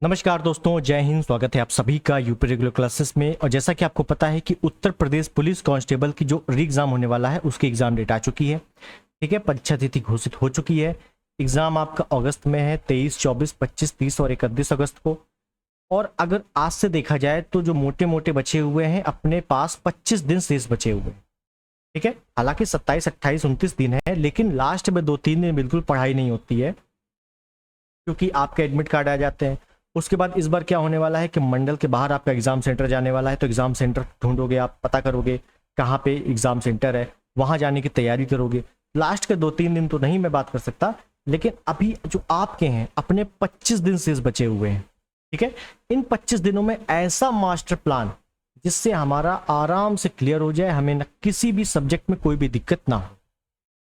नमस्कार दोस्तों, जय हिंद। स्वागत है आप सभी का यूपी रेगुलर क्लासेस में। और जैसा कि आपको पता है कि उत्तर प्रदेश पुलिस कांस्टेबल की जो री एग्ज़ाम होने वाला है उसकी एग्ज़ाम डेट आ चुकी है। ठीक है, परीक्षा तिथि घोषित हो चुकी है। एग्ज़ाम आपका अगस्त में है, 23, 24, 25, 30 और 31 अगस्त को। और अगर आज से देखा जाए तो जो मोटे मोटे बचे हुए हैं अपने पास 25 दिन शेष बचे हुए हैं। ठीक है, हालांकि 27, 28, 29 दिन है, लेकिन लास्ट में 2-3 दिन बिल्कुल पढ़ाई नहीं होती है क्योंकि आपके एडमिट कार्ड आ जाते हैं। उसके बाद इस बार क्या होने वाला है कि मंडल के बाहर आपका एग्जाम सेंटर जाने वाला है, तो एग्जाम सेंटर ढूंढोगे, आप पता करोगे कहाँ पे एग्जाम सेंटर है, वहां जाने की तैयारी करोगे। लास्ट के 2-3 दिन तो नहीं मैं बात कर सकता, लेकिन अभी जो आपके हैं अपने 25 दिन शेष बचे हुए हैं। ठीक है, इन 25 दिनों में ऐसा मास्टर प्लान जिससे हमारा आराम से क्लियर हो जाए, हमें न किसी भी सब्जेक्ट में कोई भी दिक्कत ना हो।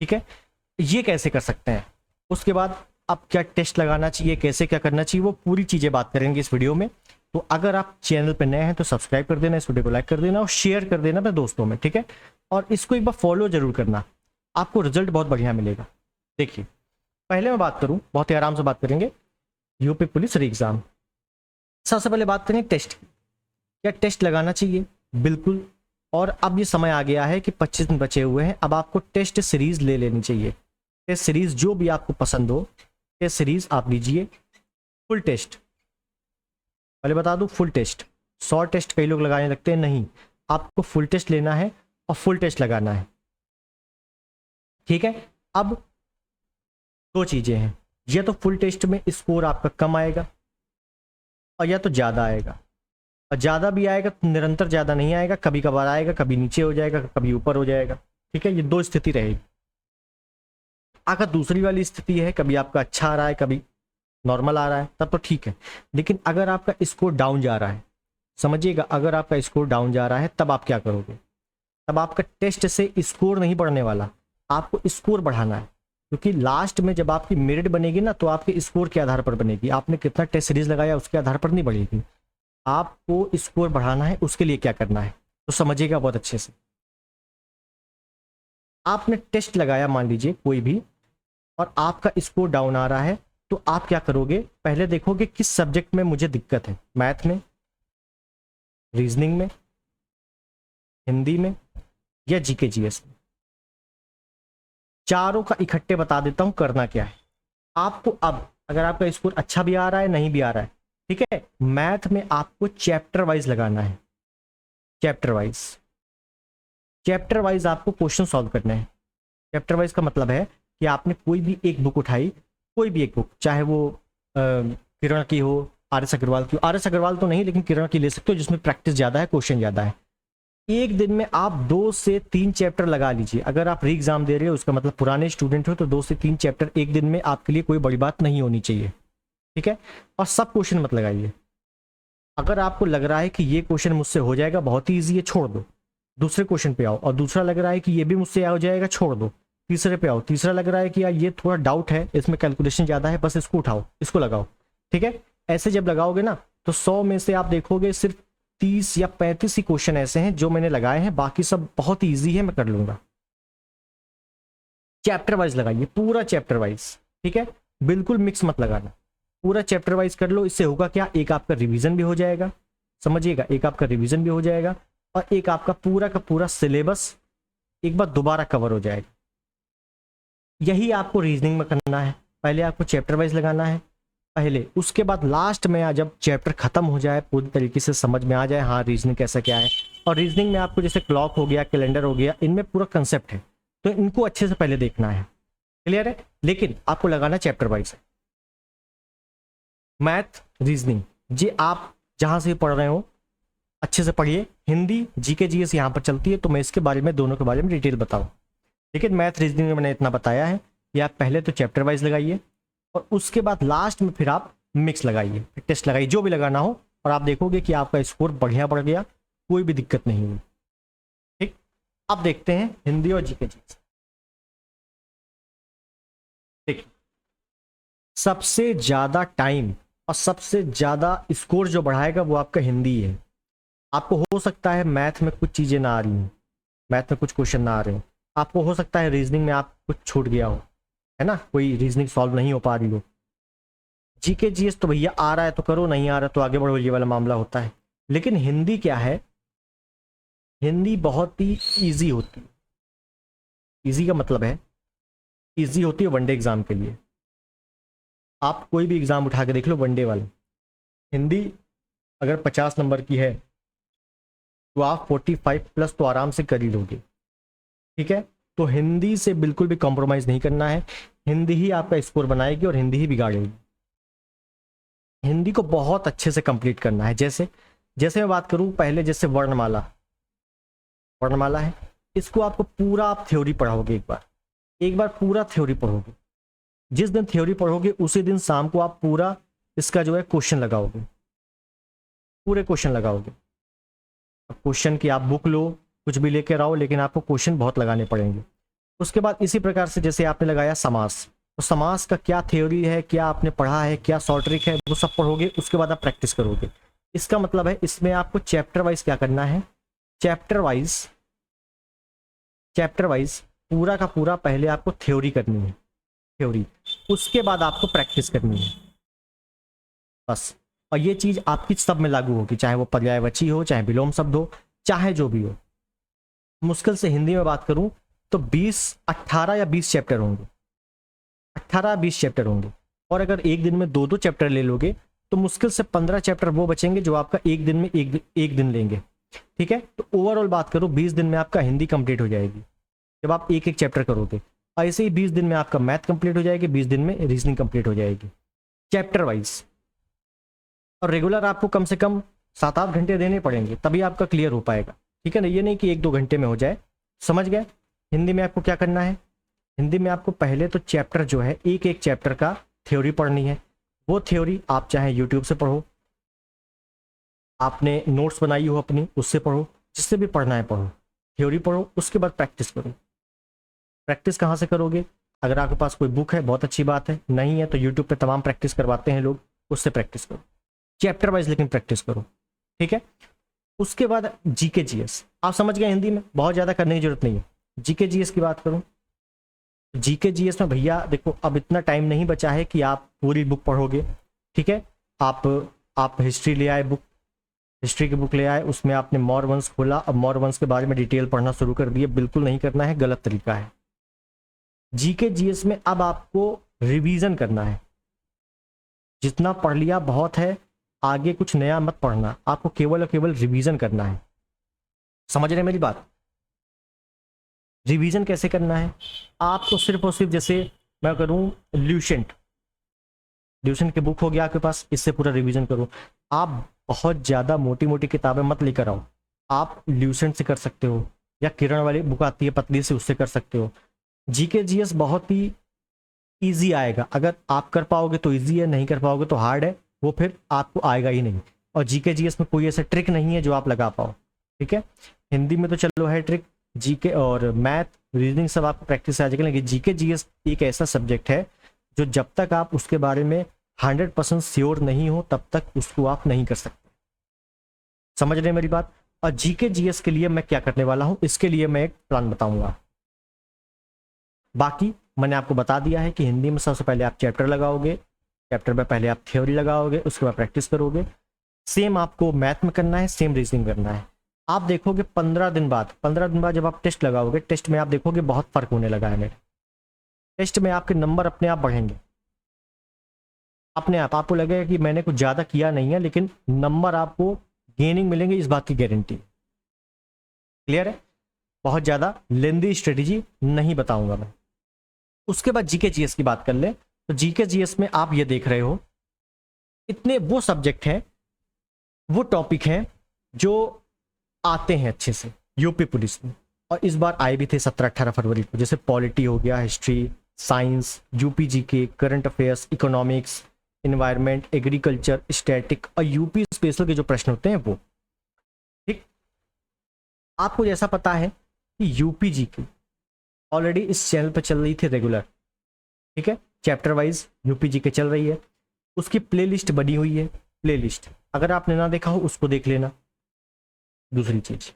ठीक है, ये कैसे कर सकते हैं, उसके बाद अब क्या टेस्ट लगाना चाहिए, कैसे क्या करना चाहिए, वो पूरी चीज़ें बात करेंगे इस वीडियो में। तो अगर आप चैनल पर नए हैं तो सब्सक्राइब कर देना, इस वीडियो को लाइक कर देना और शेयर कर देना अपने दोस्तों में। ठीक है, और इसको एक बार फॉलो जरूर करना, आपको रिजल्ट बहुत बढ़िया मिलेगा। देखिए, पहले मैं बात करूं, बहुत ही आराम से बात करेंगे यूपी पुलिस री एग्जाम। सबसे पहले बात करें टेस्ट की। क्या टेस्ट लगाना चाहिए? बिल्कुल। और अब ये समय आ गया है कि 25 दिन बचे हुए हैं, अब आपको टेस्ट सीरीज ले लेनी चाहिए। टेस्ट सीरीज जो भी आपको पसंद हो, टेस्ट सीरीज आप लीजिए। फुल टेस्ट, पहले बता दूं, फुल टेस्ट। शॉर्ट टेस्ट कई लोग लगाने लगते हैं, नहीं, आपको फुल टेस्ट लेना है और फुल टेस्ट लगाना है। ठीक है, अब दो चीजें हैं, या तो फुल टेस्ट में स्कोर आपका कम आएगा और या तो ज्यादा आएगा। और ज्यादा भी आएगा तो निरंतर ज्यादा नहीं आएगा, कभी कभार आएगा, कभी नीचे हो जाएगा, कभी ऊपर हो जाएगा। ठीक है, ये दो स्थिति रहेगी। अगर दूसरी वाली स्थिति है, कभी आपका अच्छा आ रहा है, कभी नॉर्मल आ रहा है, तब तो ठीक है। लेकिन अगर आपका स्कोर डाउन जा रहा है, समझिएगा, अगर आपका स्कोर डाउन जा रहा है तब आप क्या करोगे? तब आपका टेस्ट से स्कोर नहीं बढ़ने वाला, आपको स्कोर बढ़ाना है। क्योंकि लास्ट में जब आपकी मेरिट बनेगी ना, तो आपके स्कोर के आधार पर बनेगी, आपने कितना टेस्ट सीरीज लगाया उसके आधार पर नहीं बढ़ेगी। आपको स्कोर बढ़ाना है, उसके लिए क्या करना है तो समझिएगा बहुत अच्छे से। आपने टेस्ट लगाया, मान लीजिए कोई भी, और आपका स्कोर डाउन आ रहा है, तो आप क्या करोगे? पहले देखोगे किस सब्जेक्ट में मुझे दिक्कत है, मैथ में, रीजनिंग में, हिंदी में या जीके जीएस में। चारों का इकट्ठे बता देता हूं करना क्या है आपको। अब अगर आपका स्कोर अच्छा भी आ रहा है, नहीं भी आ रहा है, ठीक है, मैथ में आपको चैप्टर वाइज लगाना है। चैप्टर वाइज, चैप्टर वाइज आपको क्वेश्चन सॉल्व करने हैं। चैप्टर वाइज का मतलब है कि आपने कोई भी एक बुक उठाई, कोई भी एक बुक, चाहे वो किरण की हो, आर एस अग्रवाल की। आर एस अग्रवाल तो नहीं, लेकिन किरण की ले सकते हो, जिसमें प्रैक्टिस ज़्यादा है, क्वेश्चन ज़्यादा है। एक दिन में आप 2 से 3 चैप्टर लगा लीजिए। अगर आप री एग्जाम दे रहे हो, उसका मतलब पुराने स्टूडेंट हो, तो 2 से 3 चैप्टर एक दिन में आपके लिए कोई बड़ी बात नहीं होनी चाहिए। ठीक है, और सब क्वेश्चन मत लगाइए। अगर आपको लग रहा है कि ये क्वेश्चन मुझसे हो जाएगा, बहुत ही ईजी है, छोड़ दो, दूसरे क्वेश्चन पे आओ। और दूसरा लग रहा है कि ये भी मुझसे हो जाएगा, छोड़ दो, तीसरे पे आओ। तीसरा लग रहा है कि यार ये थोड़ा डाउट है, इसमें कैलकुलेशन ज़्यादा है, बस इसको उठाओ, इसको लगाओ। ठीक है, ऐसे जब लगाओगे ना, तो 100 में से आप देखोगे सिर्फ 30 या 35 ही क्वेश्चन ऐसे हैं जो मैंने लगाए हैं, बाकी सब बहुत ईजी है, मैं कर लूंगा। चैप्टर वाइज लगाइए, पूरा चैप्टर वाइज। ठीक है, बिल्कुल मिक्स मत लगाना, पूरा चैप्टर वाइज कर लो। इससे होगा क्या, एक आपका रिवीजन भी हो जाएगा, समझिएगा, एक आपका रिवीजन भी हो जाएगा, और एक आपका पूरा का पूरा सिलेबस एक बार दोबारा कवर हो जाएगा। यही आपको रीजनिंग में करना है। पहले आपको चैप्टर वाइज लगाना है पहले, उसके बाद लास्ट में जब चैप्टर खत्म हो जाए, पूरी तरीके से समझ में आ जाए हाँ रीजनिंग कैसा क्या है। और रीजनिंग में आपको जैसे क्लॉक हो गया, कैलेंडर हो गया, इनमें पूरा कंसेप्ट है, तो इनको अच्छे से पहले देखना है। क्लियर है? लेकिन आपको लगाना चैप्टर वाइज है। मैथ, रीजनिंग, जी आप जहां से पढ़ रहे हो अच्छे से पढ़िए। हिंदी, जीके जीएस यहाँ पर चलती है, तो मैं इसके बारे में, दोनों के बारे में डिटेल बताऊँ। लेकिन मैथ रीजनिंग में मैंने इतना बताया है कि आप पहले तो चैप्टर वाइज लगाइए, और उसके बाद लास्ट में फिर आप मिक्स लगाइए, फिर टेस्ट लगाइए, जो भी लगाना हो, और आप देखोगे कि आपका स्कोर बढ़िया बढ़ गया, कोई भी दिक्कत नहीं हुई। ठीक, अब देखते हैं हिंदी और जीके जीएस। देखिए, सबसे ज्यादा टाइम और सबसे ज्यादा स्कोर जो बढ़ाएगा वो आपका हिंदी है। आपको हो सकता है मैथ में कुछ चीजें ना आ रही हूँ, मैथ में कुछ क्वेश्चन ना आ रहे हो, आपको हो सकता है रीजनिंग में आप कुछ छूट गया हो, है ना, कोई रीजनिंग सॉल्व नहीं हो पा रही हो, जीके जीएस तो भैया आ रहा है तो करो, नहीं आ रहा तो आगे बढ़ो, ये वाला मामला होता है। लेकिन हिंदी क्या है, हिंदी बहुत ही ईजी होती है। ईजी का मतलब है, ईजी होती है वनडे एग्जाम के लिए। आप कोई भी एग्जाम उठा के देख लो वनडे वाला, हिंदी अगर 50 नंबर की है तो आप 45 प्लस तो आराम से कर ही लोगे। ठीक है, तो हिंदी से बिल्कुल भी कॉम्प्रोमाइज नहीं करना है। हिंदी ही आपका स्कोर बनाएगी और हिंदी ही बिगाड़ेगी। हिंदी को बहुत अच्छे से कंप्लीट करना है। जैसे जैसे मैं बात करूं पहले, जैसे वर्णमाला, वर्णमाला है, इसको आपको पूरा आप थ्योरी पढ़ाओगे। एक बार पूरा थ्योरी पढ़ोगे। जिस दिन थ्योरी पढ़ोगे उसी दिन शाम को आप पूरा इसका जो है क्वेश्चन लगाओगे, पूरे क्वेश्चन लगाओगे। अब क्वेश्चन की आप बुक लो, कुछ भी लेकर आओ, लेकिन आपको क्वेश्चन बहुत लगाने पड़ेंगे। उसके बाद इसी प्रकार से जैसे आपने लगाया समास, तो समास का क्या थ्योरी है, क्या आपने पढ़ा है, क्या शॉर्ट ट्रिक है, वो सब पढ़ोगे। उसके बाद आप प्रैक्टिस करोगे। इसका मतलब है इसमें आपको चैप्टर वाइज क्या करना है, चैप्टर वाइज पूरा का पूरा पहले आपको थ्योरी करनी है, थ्योरी, उसके बाद आपको प्रैक्टिस करनी है, बस। और ये चीज आपकी सब में लागू होगी, चाहे वो पर्यायवाची हो, चाहे विलोम शब्द हो, चाहे जो भी हो। मुश्किल से हिंदी में बात करूं तो 18 या 20 चैप्टर होंगे, 18-20 चैप्टर होंगे। और अगर एक दिन में 2-2 चैप्टर ले लोगे तो मुश्किल से 15 चैप्टर वो बचेंगे जो आपका एक दिन में एक दिन लेंगे। ठीक है, तो ओवरऑल बात करो 20 दिन में आपका हिंदी कंप्लीट हो जाएगी जब आप एक एक चैप्टर करोगे। ऐसे ही 20 दिन में आपका मैथ कंप्लीट हो जाएगी, 20 दिन में रीजनिंग कंप्लीट हो जाएगी, चैप्टर वाइज। और रेगुलर आपको कम से कम 7-8 घंटे देने पड़ेंगे, तभी आपका क्लियर हो पाएगा। ठीक है ना, ये नहीं कि 1-2 घंटे में हो जाए। समझ गए? हिंदी में आपको क्या करना है, हिंदी में आपको पहले तो चैप्टर जो है, एक एक चैप्टर का थ्योरी पढ़नी है। वो थ्योरी आप चाहे यूट्यूब से पढ़ो, आपने नोट्स बनाई हो अपनी, उससे पढ़ो, जिससे भी पढ़ना है पढ़ो, थ्योरी पढ़ो। उसके बाद प्रैक्टिस करो। प्रैक्टिस कहाँ से करोगे? अगर आपके पास कोई बुक है बहुत अच्छी बात है, नहीं है तो यूट्यूब पे तमाम प्रैक्टिस करवाते हैं लोग, उससे प्रैक्टिस करो, चैप्टर वाइज लेकिन प्रैक्टिस करो। ठीक है, उसके बाद जीके जीएस आप समझ गए, हिंदी में बहुत ज़्यादा करने की जरूरत नहीं है। जीके जीएस की बात करूँ, जीके जीएस में भैया देखो अब इतना टाइम नहीं बचा है कि आप पूरी बुक पढ़ोगे। ठीक है, आप हिस्ट्री ले आए, बुक हिस्ट्री की बुक ले आए, उसमें आपने मौर्य वंश खोला, अब मौर्य वंश के बारे में डिटेल पढ़ना शुरू कर दिए, बिल्कुल नहीं करना है, गलत तरीका है। जीके जीएस में अब आपको रिवीजन करना है। जितना पढ़ लिया बहुत है, आगे कुछ नया मत पढ़ना, आपको केवल और केवल रिवीजन करना है। समझ रहे मेरी बात? रिवीजन कैसे करना है? आपको सिर्फ और सिर्फ, जैसे मैं करूं ल्यूसेंट की बुक हो गया आपके पास, इससे पूरा रिवीजन करो। आप बहुत ज़्यादा मोटी मोटी किताबें मत लेकर आओ, आप ल्यूसेंट से कर सकते हो, या किरण वाली बुक आती है पतली से, उससे कर सकते हो। जीके जीएस बहुत ही ईजी आएगा, अगर आप कर पाओगे तो ईजी है, नहीं कर पाओगे तो हार्ड है, वो फिर आपको आएगा ही नहीं। और जीके जीएस में कोई ऐसा ट्रिक नहीं है जो आप लगा पाओ। ठीक है, हिंदी में तो चलो है ट्रिक, जीके और मैथ रीजनिंग सब आपको प्रैक्टिस आ जाएगी, लेकिन जीके जीएस एक ऐसा सब्जेक्ट है जो जब तक आप उसके बारे में 100% श्योर नहीं हो तब तक उसको आप नहीं कर सकते। समझ रहे हैं मेरी बात? और जीके जीएस के लिए मैं क्या करने वाला हूं, इसके लिए मैं एक प्लान बताऊंगा। बाकी मैंने आपको बता दिया है कि हिंदी में सबसे पहले आप चैप्टर लगाओगे, चैप्टर में पहले आप थ्योरी लगाओगे, उसके बाद प्रैक्टिस करोगे। सेम आपको मैथ में करना है, सेम रीजनिंग करना है। आप देखोगे 15 दिन बाद जब आप टेस्ट लगाओगे, टेस्ट में आप देखोगे बहुत फर्क होने लगा है मेरे। टेस्ट में आपके नंबर अपने आप बढ़ेंगे, अपने आप आपको लगेगा कि मैंने कुछ ज़्यादा किया नहीं है, लेकिन नंबर आपको गेनिंग मिलेंगे, इस बात की गारंटी। क्लियर है? बहुत ज़्यादा लेंदी स्ट्रेटेजी नहीं बताऊंगा मैं। उसके बाद जीके जीएस की बात कर ले, तो जीके जीएस में आप ये देख रहे हो, इतने वो सब्जेक्ट हैं, वो टॉपिक हैं जो आते हैं अच्छे से यूपी पुलिस में, और इस बार आए भी थे 17-18 फरवरी को। जैसे पॉलिटी हो गया, history, science, UP GK, current affairs, economics, environment, agriculture, static और यूपी स्पेशल के जो प्रश्न होते हैं वो। ठीक, आपको जैसा पता है कि यूपी जीके ऑलरेडी इस चैनल पर चल रही थी रेगुलर। ठीक है, चैप्टर वाइज यूपी जीके चल रही है, उसकी प्लेलिस्ट बनी हुई है। प्लेलिस्ट अगर आपने ना देखा हो उसको देख लेना। दूसरी चीज,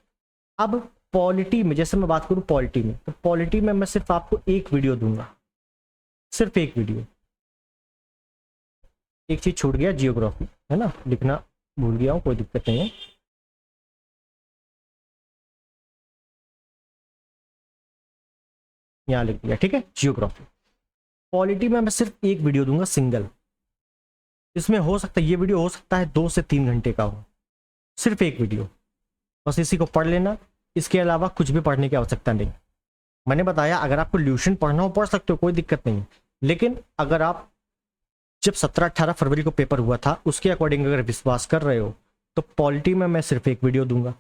अब पॉलिटी में जैसे मैं बात करूं पॉलिटी में, तो पॉलिटी में मैं सिर्फ आपको एक वीडियो दूंगा, सिर्फ एक वीडियो। एक चीज छूट गया, जियोग्राफी है ना, लिखना भूल गया हूँ, कोई दिक्कत नहीं है। यहाँ लिख दिया, ठीक है, जियोग्राफी। पॉलिटी में मैं सिर्फ एक वीडियो दूंगा, सिंगल। इसमें हो सकता है, ये वीडियो हो सकता है 2 से 3 घंटे का हो, सिर्फ एक वीडियो, बस इसी को पढ़ लेना। इसके अलावा कुछ भी पढ़ने की आवश्यकता नहीं। मैंने बताया अगर आपको ल्यूशन पढ़ना हो पढ़ सकते हो, कोई दिक्कत नहीं। लेकिन अगर आप जब 17-18 फरवरी को पेपर हुआ था उसके अकॉर्डिंग अगर विश्वास कर रहे हो तो पॉलिटी में मैं सिर्फ एक वीडियो दूंगा।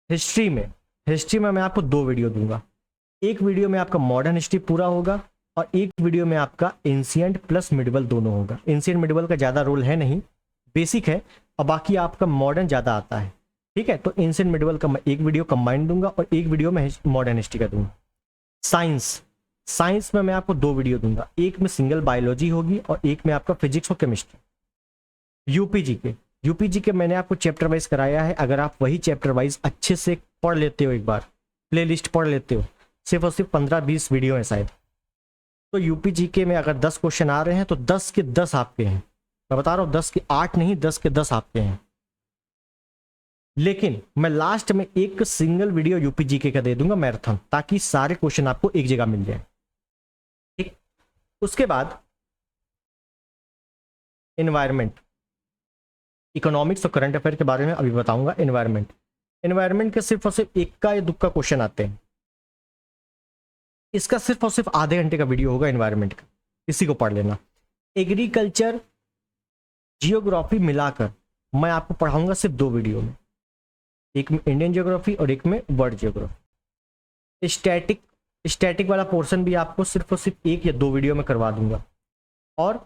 हिस्ट्री में मैं आपको 2 वीडियो दूंगा। एक वीडियो में आपका मॉडर्न हिस्ट्री पूरा होगा और एक वीडियो में आपका एंशिएंट प्लस मिडिवल दोनों होगा। एंशिएंट मिडिवल का ज़्यादा रोल है नहीं, बेसिक है, और बाकी आपका मॉडर्न ज़्यादा आता है, ठीक है। तो एंशिएंट मिडिवल का मैं एक वीडियो कंबाइंड दूंगा और एक वीडियो में मॉडर्न हिस्ट्री का दूंगा। साइंस में मैं आपको 2 वीडियो दूंगा, एक में सिंगल बायोलॉजी होगी और एक में आपका फिजिक्स और केमिस्ट्री। यूपी जी के मैंने आपको चैप्टर वाइज कराया है। अगर आप वही चैप्टर वाइज अच्छे से पढ़ लेते हो, एक बार प्ले लिस्ट पढ़ लेते हो, सिर्फ और सिर्फ 15-20 वीडियो है शायद, तो यूपी जी के में अगर 10 क्वेश्चन आ रहे हैं तो 10 के 10 आपके हैं। मैं बता रहा हूँ 10 के 8 नहीं, 10 के 10 आपके हैं। लेकिन मैं लास्ट में एक सिंगल वीडियो यूपी जी के का दे दूंगा मैराथन, ताकि सारे क्वेश्चन आपको एक जगह मिल जाए, ठीक। उसके बाद एनवायरमेंट, इकोनॉमिक्स और करंट अफेयर के बारे में अभी बताऊंगा। एनवायरमेंट के सिर्फ और सिर्फ एक का या दुक्का क्वेश्चन आते हैं। इसका सिर्फ और सिर्फ आधे घंटे का वीडियो होगा एनवायरमेंट का, इसी को पढ़ लेना। एग्रीकल्चर, जियोग्राफी मिलाकर मैं आपको पढ़ाऊंगा सिर्फ 2 वीडियो में, एक में इंडियन जियोग्राफी और एक में वर्ल्ड जियोग्राफी। स्टैटिक वाला पोर्शन भी आपको सिर्फ और सिर्फ 1 या 2 वीडियो में करवा दूंगा। और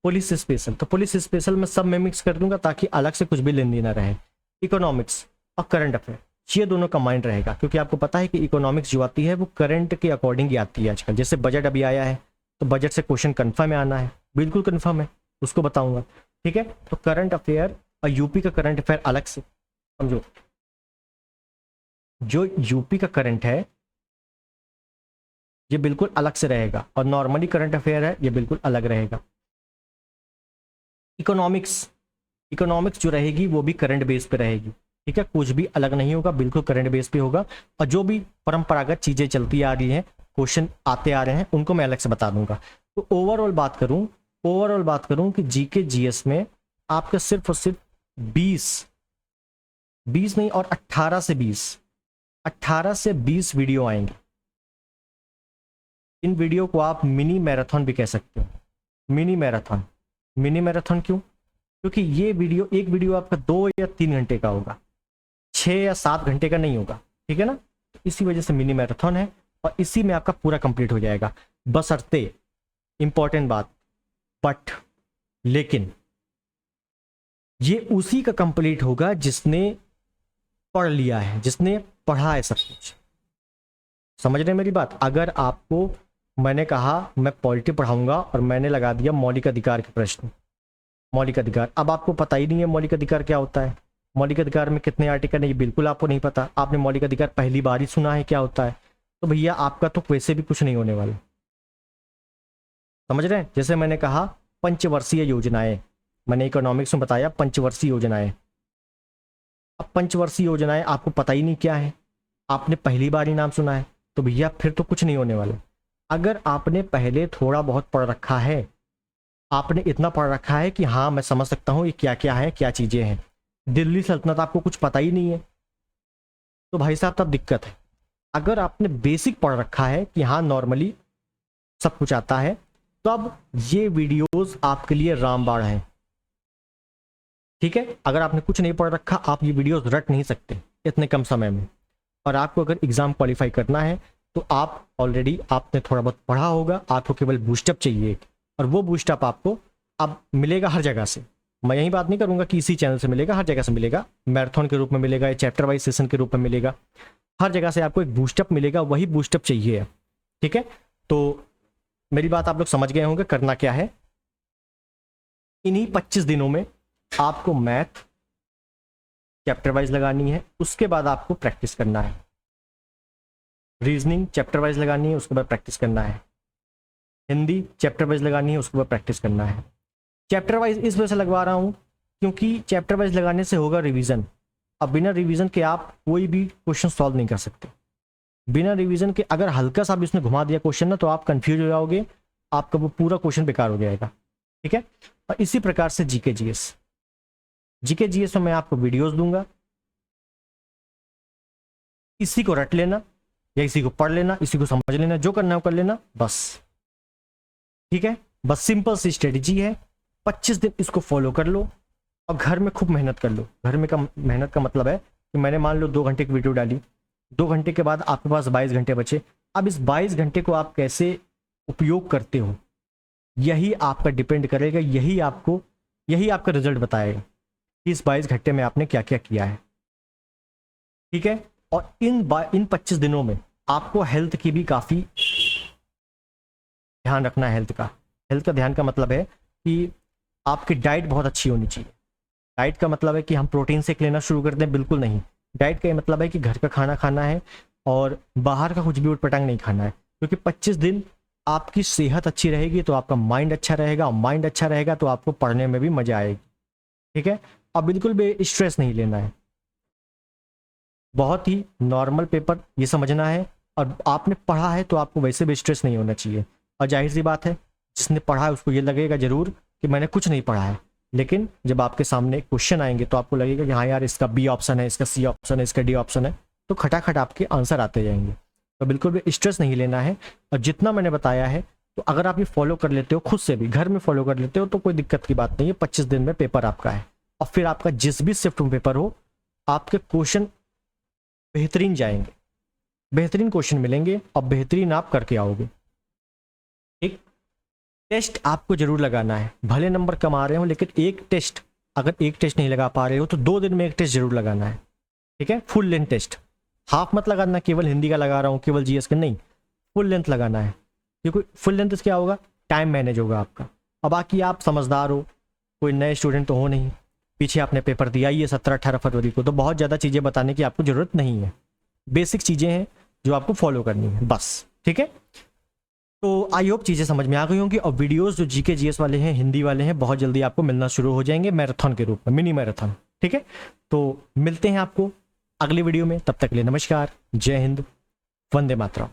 पुलिस स्पेशल, तो पुलिस स्पेशल में सब में मिक्स कर दूंगा ताकि अलग से कुछ भी लेन देना रहे। इकोनॉमिक्स और करंट अफेयर, ये दोनों कंबाइंड रहेगा, क्योंकि आपको पता है कि इकोनॉमिक्स जो आती है वो करंट के अकॉर्डिंग ही आती है आजकल। जैसे बजट अभी आया है तो बजट से क्वेश्चन कन्फर्म में आना है, बिल्कुल कन्फर्म है, उसको बताऊंगा, ठीक है। तो करंट अफेयर और यूपी का करंट अफेयर अलग से समझो। जो यूपी का करंट है ये बिल्कुल अलग से रहेगा और नॉर्मली करंट अफेयर है ये बिल्कुल अलग रहेगा। इकोनॉमिक्स जो रहेगी वो भी करंट बेस पे रहेगी, ठीक है, कुछ भी अलग नहीं होगा, बिल्कुल करंट बेस पे होगा। और जो भी परंपरागत चीजें चलती आ रही हैं, क्वेश्चन आते आ रहे हैं, उनको मैं अलग से बता दूंगा। तो ओवरऑल बात करूं कि जीके जीएस में आपका सिर्फ और सिर्फ 20 नहीं और 18 से 20 वीडियो आएंगे। इन वीडियो को आप मिनी मैराथन भी कह सकते हो। मिनी मैराथन क्यों? क्योंकि ये वीडियो, एक वीडियो आपका 2 या 3 घंटे का होगा, 6 या 7 घंटे का नहीं होगा, ठीक है ना। तो इसी वजह से मिनी मैराथन है और इसी में आपका पूरा कंप्लीट हो जाएगा। बशर्ते, इंपॉर्टेंट बात, बट लेकिन ये उसी का कंप्लीट होगा जिसने पढ़ लिया है, जिसने पढ़ा है सब कुछ। समझ रहे हैं मेरी बात? अगर आपको मैंने कहा मैं पॉलिटी पढ़ाऊंगा और मैंने लगा दिया मौलिक अधिकार के प्रश्न, मौलिक अधिकार, अब आपको पता ही नहीं है मौलिक अधिकार क्या होता है, मौलिक अधिकार में कितने आर्टिकल है ये बिल्कुल आपको नहीं पता, आपने मौलिक अधिकार पहली बार ही सुना है क्या होता है, तो भैया आपका तो वैसे भी कुछ नहीं होने वाला। समझ रहे हैं? जैसे मैंने कहा पंचवर्षीय योजनाएं, मैंने इकोनॉमिक्स में बताया पंचवर्षीय योजनाएं। अब पंचवर्षीय योजनाएं आपको पता ही नहीं क्या है, आपने पहली बार ही नाम सुना है, तो भैया फिर तो कुछ नहीं होने वाला। अगर आपने पहले थोड़ा बहुत पढ़ रखा है, आपने इतना पढ़ रखा है कि हाँ मैं समझ सकता हूँ ये क्या क्या है, क्या चीज़ें हैं, दिल्ली सल्तनत आपको कुछ पता ही नहीं है, तो भाई साहब तब दिक्कत है। अगर आपने बेसिक पढ़ रखा है कि हाँ नॉर्मली सब कुछ आता है, तो अब ये वीडियोस आपके लिए रामबाण हैं, ठीक है। अगर आपने कुछ नहीं पढ़ रखा, आप ये वीडियोस रट नहीं सकते इतने कम समय में। और आपको अगर एग्जाम क्वालिफाई करना है तो आप ऑलरेडी आपने थोड़ा बहुत पढ़ा होगा, आपको केवल बूस्टअप चाहिए, और वो बूस्टअप आपको अब मिलेगा हर जगह से। मैं यही बात नहीं करूंगा कि इसी चैनल से मिलेगा, हर जगह से मिलेगा, मैराथन के रूप में मिलेगा या चैप्टर वाइज सेशन के रूप में मिलेगा, हर जगह से आपको एक बूस्टअप मिलेगा, वही बूस्टअप चाहिए, ठीक है। तो मेरी बात आप लोग समझ गए होंगे करना क्या है। इन्हीं 25 दिनों में आपको मैथ चैप्टर वाइज लगानी है, उसके बाद आपको प्रैक्टिस करना है, रीजनिंग चैप्टर वाइज लगानी है, उसके बाद प्रैक्टिस करना है, हिंदी चैप्टर वाइज लगानी है, उसके ऊपर प्रैक्टिस करना है। चैप्टर वाइज इस वजह से लगवा रहा हूँ क्योंकि चैप्टर वाइज लगाने से होगा रिवीजन। अब बिना रिवीजन के आप कोई भी क्वेश्चन सॉल्व नहीं कर सकते। बिना रिवीजन के अगर हल्का सा भी उसने घुमा दिया क्वेश्चन ना, तो आप कंफ्यूज हो जाओगे, आपका वो पूरा क्वेश्चन बेकार हो जाएगा। ठीक है, और इसी प्रकार से जीके जीएस, जीके जीएस में मैं आपको वीडियोस दूंगा, इसी को रट लेना या इसी को पढ़ लेना, इसी को समझ लेना, जो करना है वो कर लेना बस। ठीक है, बस सिंपल सी स्ट्रेटेजी है, 25 दिन इसको फॉलो कर लो और घर में खूब मेहनत कर लो। घर में का मेहनत का मतलब है कि मैंने मान लो 2 घंटे की वीडियो डाली, 2 घंटे के बाद आपके पास 22 घंटे बचे। अब इस 22 घंटे को आप कैसे उपयोग करते हो, यही आपका डिपेंड करेगा, यही आपका रिजल्ट बताएगा कि इस 22 घंटे में आपने क्या क्या किया है। ठीक है, और इन 25 दिनों में आपको हेल्थ की भी काफ़ी ध्यान रखना है। हेल्थ का ध्यान का मतलब है कि आपकी डाइट बहुत अच्छी होनी चाहिए। डाइट का मतलब है कि हम प्रोटीन शेक लेना शुरू कर दें, बिल्कुल नहीं। डाइट का ये मतलब है कि घर का खाना खाना है और बाहर का कुछ भी उटपटांग नहीं खाना है, क्योंकि 25 दिन आपकी सेहत अच्छी रहेगी तो आपका माइंड अच्छा रहेगा, और माइंड अच्छा रहेगा तो आपको पढ़ने में भी मजा आएगी। ठीक है, अब बिल्कुल भी स्ट्रेस नहीं लेना है, बहुत ही नॉर्मल पेपर ये समझना है। और आपने पढ़ा है तो आपको वैसे भी स्ट्रेस नहीं होना चाहिए। और जाहिर सी बात है, जिसने पढ़ा है उसको ये लगेगा जरूर कि मैंने कुछ नहीं पढ़ा है, लेकिन जब आपके सामने क्वेश्चन आएंगे तो आपको लगेगा कि हाँ यार, इसका बी ऑप्शन है, इसका सी ऑप्शन है, इसका डी ऑप्शन है, तो खटाखट आपके आंसर आते जाएंगे। तो बिल्कुल भी स्ट्रेस नहीं लेना है। और जितना मैंने बताया है, तो अगर आप ये फॉलो कर लेते हो, खुद से भी घर में फॉलो कर लेते हो, तो कोई दिक्कत की बात नहीं है। 25 दिन में पेपर आपका है, और फिर आपका जिस भी शिफ्ट में पेपर हो, आपके क्वेश्चन बेहतरीन जाएंगे, बेहतरीन क्वेश्चन मिलेंगे और बेहतरीन आप करके आओगे। एक टेस्ट आपको जरूर लगाना है, भले नंबर कम आ रहे हो, लेकिन एक टेस्ट, अगर एक टेस्ट नहीं लगा पा रहे हो तो 2 दिन में एक टेस्ट जरूर लगाना है। ठीक है, फुल लेंथ टेस्ट, हाफ मत लगाना केवल हिंदी का लगा रहा हूँ, केवल जीएस का नहीं, फुल लेंथ लगाना है। क्योंकि फुल लेंथ क्या होगा, टाइम मैनेज होगा आपका। अब बाकी आप समझदार हो, कोई नए स्टूडेंट तो हो नहीं, पीछे आपने पेपर दिया ही है 17-18 फरवरी को, तो बहुत ज़्यादा चीज़ें बताने की आपको ज़रूरत नहीं है। बेसिक चीज़ें हैं जो आपको फॉलो करनी है बस। ठीक है, तो आई होप चीज़ें समझ में आ गई होंगी। और वीडियोस जो जीके जीएस वाले हैं, हिंदी वाले हैं, बहुत जल्दी आपको मिलना शुरू हो जाएंगे मैराथन के रूप में, मिनी मैराथन। ठीक है, तो मिलते हैं आपको अगले वीडियो में, तब तक के लिए नमस्कार, जय हिंद, वंदे मातरम।